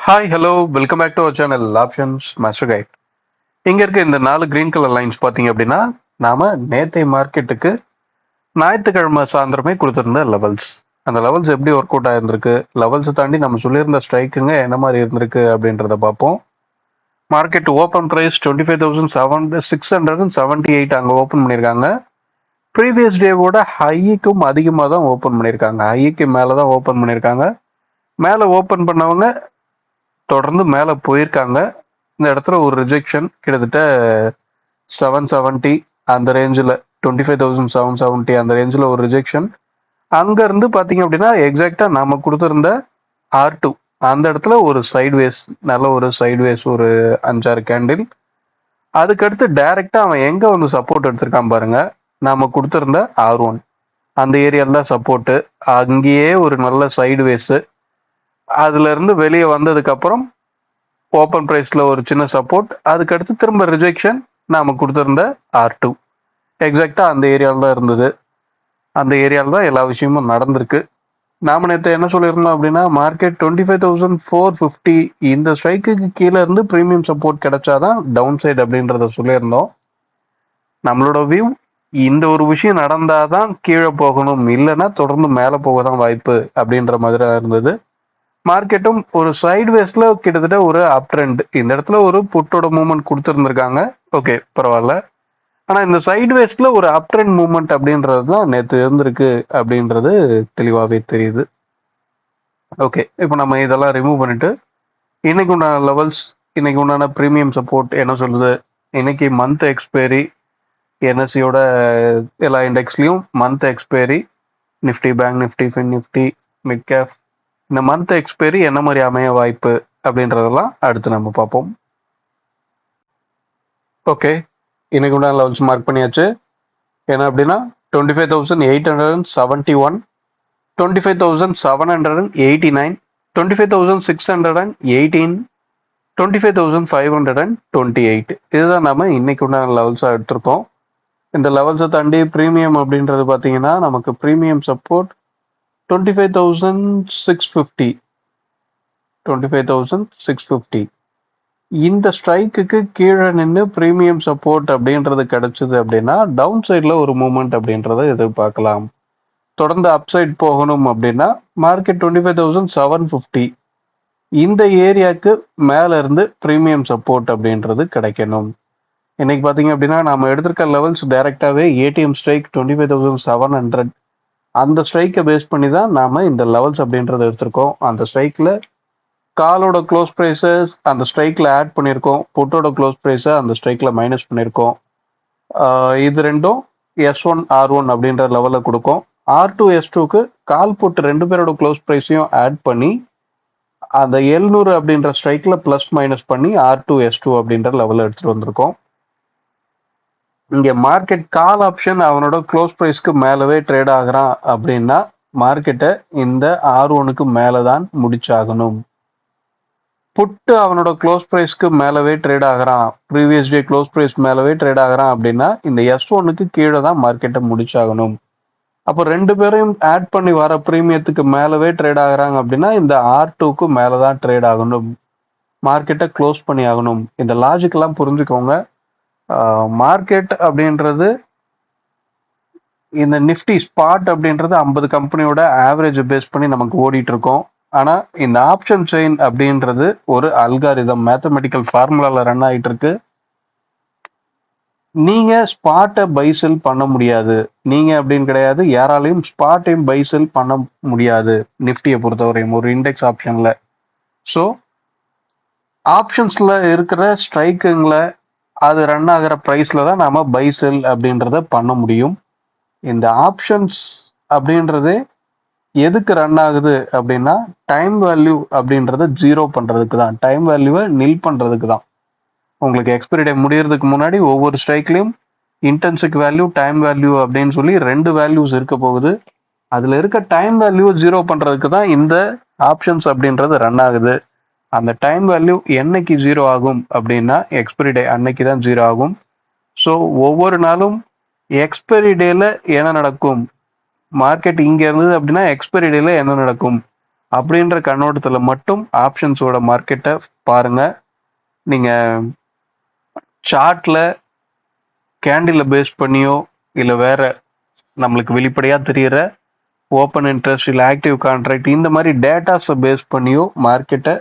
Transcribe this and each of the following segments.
Hi hello welcome back to our channel options master guide. இங்க இருக்க இந்த 4 green colour lines பாத்தீங்க அப்படின்னா நாம நேத்தை மார்க்கெட்டுக்கு ஞாயிற்றுக்கிழமை சாயந்தரமே கொடுத்திருந்த லெவல்ஸ். அந்த லெவல்ஸ் எப்படி ஒர்க் அவுட் ஆயிருந்திருக்கு, லெவல்ஸ் தாண்டி நம்ம சொல்லியிருந்த ஸ்ட்ரைக்குங்க என்ன மாதிரி இருந்திருக்கு அப்படின்றத பார்ப்போம். மார்க்கெட் ஓப்பன் பிரைஸ் 25,678 அங்கே ஓப்பன் பண்ணியிருக்காங்க. ப்ரீவியஸ் டேவோட ஹைக்கும் அதிகமாக தான் ஓப்பன் பண்ணியிருக்காங்க. ஹைக்கு மேலே தான் ஓப்பன் பண்ணியிருக்காங்க. மேலே ஓப்பன் பண்ணவங்க தொடர்ந்து மேலே போயிருக்காங்க. இந்த இடத்துல ஒரு ரிஜெக்ஷன் கிட்டத்தட்ட 770 அந்த ரேஞ்சில், 25,770 அந்த ரேஞ்சில் ஒரு ரிஜெக்ஷன். அங்கேருந்து பார்த்தீங்க அப்படின்னா எக்ஸாக்டாக நம்ம கொடுத்துருந்த R2 அந்த இடத்துல ஒரு சைட்வேஸ், நல்ல ஒரு சைட்வேஸ், ஒரு 5-6 கேண்டில். அதுக்கடுத்து டைரெக்டாக அவன் எங்கே வந்து சப்போர்ட் எடுத்திருக்கான் பாருங்க, நாம கொடுத்துருந்த R1 அந்த ஏரியாவில் தான் சப்போர்ட்டு. அங்கேயே ஒரு நல்ல சைட்வேஸு. அதுல இருந்து வெளியே வந்ததுக்கு அப்புறம் ஓப்பன் பிரைஸ்ல ஒரு சின்ன சப்போர்ட், அதுக்கடுத்து திரும்ப ரிஜெக்ஷன். நாம கொடுத்திருந்த R2 எக்ஸாக்டா அந்த ஏரியாவில் தான் இருந்தது. அந்த ஏரியாவில் தான் எல்லா விஷயமும் நடந்திருக்கு. நாம நேற்று என்ன சொல்லியிருந்தோம் அப்படின்னா, மார்க்கெட் 25,450 இந்த ஸ்ட்ரைக்குக்கு கீழே இருந்து ப்ரீமியம் சப்போர்ட் கிடைச்சாதான் டவுன் சைடு அப்படின்றத சொல்லியிருந்தோம். நம்மளோட வியூ இந்த ஒரு விஷயம் நடந்தாதான் கீழே போகணும், இல்லைன்னா தொடர்ந்து மேலே போக தான் வாய்ப்பு அப்படின்ற மாதிரி இருந்தது. மார்க்கெட்டும் ஒரு சைட்வேஸ்ல கிட்டத்தட்ட ஒரு அப் ட்ரெண்ட். இந்த இடத்துல ஒரு புட்டோட மூவ்மெண்ட் கொடுத்துருந்துருக்காங்க. ஓகே, பரவாயில்ல. ஆனா இந்த சைட்வேஸ்ல ஒரு அப் ட்ரெண்ட் மூவ்மெண்ட் அப்படின்றது தான் நேற்று இருந்திருக்கு அப்படின்றது தெளிவாகவே தெரியுது. ஓகே, இப்போ நம்ம இதெல்லாம் ரிமூவ் பண்ணிட்டு இன்னைக்கு உண்டான லெவல்ஸ், இன்னைக்கு உண்டான ப்ரீமியம் சப்போர்ட் என்ன சொல்லுது. இன்னைக்கு மந்த் எக்ஸ்பைரி, என்எஸ்சியோட எல்லா இண்டெக்ஸ்லையும் month expiry, Nifty, bank Nifty, fin Nifty, mid cap, இந்த மந்த் எக்ஸ்பைரி என்ன மாதிரி அமைய வாய்ப்பு அப்படின்றதெல்லாம் அடுத்து நம்ம பார்ப்போம். ஓகே, இன்னைக்கு உண்டான லெவல்ஸ் மார்க் பண்ணியாச்சு. என்ன அப்படின்னா 25,871, 25,789, 25,618, 25,528 இதுதான் நம்ம இன்னைக்கு உண்டான லெவல்ஸாக எடுத்திருக்கோம். இந்த லெவல்ஸை தாண்டி ப்ரீமியம் அப்படின்றது பார்த்தீங்கன்னா நமக்கு ப்ரீமியம் சப்போர்ட் 25,650, 25,650 இந்த ஸ்ட்ரைக்குக்கு கீழே நின்று ப்ரீமியம் சப்போர்ட் அப்படின்றது கிடைச்சது அப்படின்னா டவுன் சைடில் ஒரு மூவ்மெண்ட் அப்படின்றத எதிர்பார்க்கலாம். தொடர்ந்து அப்சைட் போகணும் அப்படின்னா மார்க்கெட் 25,750 இந்த ஏரியாவுக்கு மேலே இருந்து ப்ரீமியம் சப்போர்ட் அப்படின்றது கிடைக்கணும். இன்னைக்கு பார்த்தீங்க அப்படின்னா நம்ம எடுத்திருக்க லெவல்ஸ் டைரெக்டாகவே ஏடிஎம் ஸ்ட்ரைக் 25,700 அந்த ஸ்ட்ரைக்கை பேஸ் பண்ணி தான் நாம் இந்த லெவல்ஸ் அப்படின்றத எடுத்திருக்கோம். அந்த ஸ்ட்ரைக்கில் காலோட க்ளோஸ் ப்ரைஸஸ் அந்த ஸ்ட்ரைக்கில் ஆட் பண்ணியிருக்கோம், புட்டோட க்ளோஸ் ப்ரைஸை அந்த ஸ்ட்ரைக்கில் மைனஸ் பண்ணியிருக்கோம். இது ரெண்டும் S1 R1 அப்படின்ற லெவலில் கொடுக்கும். R2 S2க்கு கால் புட்டு ரெண்டு பேரோட க்ளோஸ் ப்ரைஸையும் ஆட் பண்ணி அந்த 700 அப்படின்ற ஸ்ட்ரைக்கில் ப்ளஸ் மைனஸ் பண்ணி R2 S2 அப்படின்ற லெவலில் எடுத்துகிட்டு வந்திருக்கோம். இங்கே மார்க்கெட் கால் ஆப்ஷன் அவனோட க்ளோஸ் ப்ரைஸ்க்கு மேலவே ட்ரேட் ஆகுறான் அப்படின்னா மார்க்கெட்டை இந்த R1க்கு மேலே தான் முடிச்சாகணும். புட்டு அவனோட க்ளோஸ் ப்ரைஸ்க்கு மேலவே ட்ரேட் ஆகிறான், ப்ரீவியஸ் டே க்ளோஸ் ப்ரைஸ் மேலவே ட்ரேட் ஆகிறான் அப்படின்னா இந்த S1க்கு கீழே தான் மார்க்கெட்டை முடிச்சாகணும். அப்போ ரெண்டு பேரையும் ஆட் பண்ணி வர ப்ரீமியத்துக்கு மேலவே ட்ரேட் ஆகுறாங்க அப்படின்னா இந்த R2க்கு மேலே தான் ட்ரேட் ஆகணும், மார்க்கெட்டை க்ளோஸ் பண்ணி ஆகணும். இந்த லாஜிக்கெல்லாம் புரிஞ்சுக்கோங்க. மார்க்கெட் அப்படின்றது இந்த நிஃப்டி ஸ்பாட் அப்படின்றது 50 கம்பெனியோட ஆவரேஜ் பேஸ் பண்ணி நமக்கு ஓடிட்டு இருக்கோம். ஆனா இந்த ஆப்ஷன் செயின் அப்படின்றது ஒரு அல்காரிதம், மேத்தமெட்டிக்கல் ஃபார்முலால ரன் ஆகிட்டு இருக்கு. நீங்க ஸ்பாட்டை பை செல் பண்ண முடியாது, நீங்க அப்படின்னு கிடையாது, யாராலையும் ஸ்பாட்டையும் பை செல் பண்ண முடியாது நிஃப்டியை பொறுத்தவரையும் ஒரு இண்டெக்ஸ் ஆப்ஷன்ல. ஸோ ஆப்ஷன்ஸ்ல இருக்கிற ஸ்ட்ரைக்குங்கள அது ரன் ஆகிற ப்ரைஸ்ல தான் நாம பை செல் அப்படின்றத பண்ண முடியும். இந்த ஆப்ஷன்ஸ் அப்படின்றது எதுக்கு ரன் ஆகுது அப்படின்னா டைம் வேல்யூ அப்படின்றத ஜீரோ பண்றதுக்கு தான், டைம் வேல்யூவை நில் பண்றதுக்கு தான். உங்களுக்கு எக்ஸ்பைரி டைம் முடியறதுக்கு முன்னாடி ஒவ்வொரு ஸ்ட்ரைக்லையும் இன்டென்சிக் வேல்யூ, டைம் வேல்யூ அப்படின்னு சொல்லி ரெண்டு வேல்யூஸ் இருக்க போகுது. அதுல இருக்க டைம் வேல்யூவை ஜீரோ பண்றதுக்கு தான் இந்த ஆப்ஷன்ஸ் அப்படின்றது ரன் ஆகுது. அந்த டைம் வேல்யூ என்னைக்கு ஜீரோ ஆகும் அப்படின்னா எக்ஸ்பைரி டே அன்னைக்கு தான் ஜீரோ ஆகும். ஸோ ஒவ்வொரு நாளும் எக்ஸ்பைரி டேல என்ன நடக்கும், மார்க்கெட் இங்கே இருந்தது அப்படின்னா எக்ஸ்பைரி டேல என்ன நடக்கும் அப்படின்ற கண்ணோட்டத்தில் மட்டும் ஆப்ஷன்ஸோட மார்க்கெட்டை பாருங்க. நீங்கள் சார்ட்ல கேண்டில் பேஸ் பண்ணியோ இல்லை வேற நம்மளுக்கு வெளிப்படையாக தெரிகிற ஓப்பன் இன்ட்ரெஸ்ட் இல்லை ஆக்டிவ் கான்ட்ராக்ட் இந்த மாதிரி டேட்டாஸை பேஸ் பண்ணியோ மார்க்கெட்டை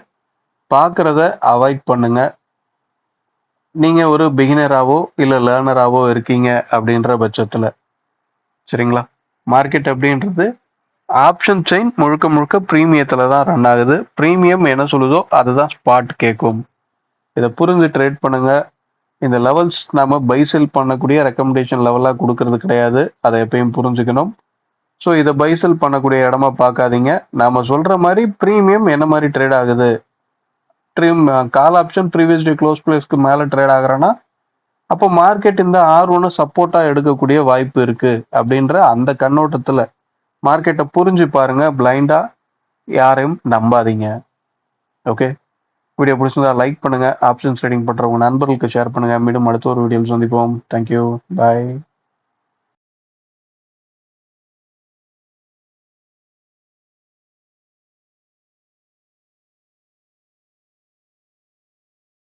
பார்க்குறத அவாய்ட் பண்ணுங்க. நீங்கள் ஒரு பிகினராகவோ இல்லை லேர்னராகவோ இருக்கீங்க அப்படின்ற பட்சத்தில் சரிங்களா. மார்க்கெட் அப்படின்றது ஆப்ஷன் செயின் முழுக்க முழுக்க ப்ரீமியத்தில் தான் ரன் ஆகுது. ப்ரீமியம் என்ன சொல்லுதோ அதுதான் ஸ்பாட் கேட்கும். இதை புரிஞ்சு ட்ரேட் பண்ணுங்க. இந்த லெவல்ஸ் நாம பை செல் பண்ணக்கூடிய ரெக்கமெண்டேஷன் லெவலாக கொடுக்கறது கிடையாது. அதை எப்பயும் புரிஞ்சுக்கணும். ஸோ இதை பை செல் பண்ணக்கூடிய இடமா பார்க்காதீங்க. நாம சொல்ற மாதிரி ப்ரீமியம் என்ன மாதிரி ட்ரேட் ஆகுது, call option previous day close பிளேஸ்க்கு மேலே ட்ரேட் ஆகுறேன்னா அப்போ மார்க்கெட் இந்த R1 சப்போர்ட்டாக எடுக்கக்கூடிய வாய்ப்பு இருக்கு அப்படின்ற அந்த கண்ணோட்டத்தில் மார்க்கெட்டை புரிஞ்சு பாருங்க. பிளைண்டா யாரையும் நம்பாதீங்க. ஓகே, வீடியோ பிடிச்சிருந்தா லைக் பண்ணுங்க. ஆப்ஷன்ஸ் ட்ரேடிங் பண்ற உங்க நண்பர்களுக்கு ஷேர் பண்ணுங்க. மீண்டும் அடுத்த ஒரு வீடியோவில் சந்திப்போம். தேங்க்யூ, பாய்.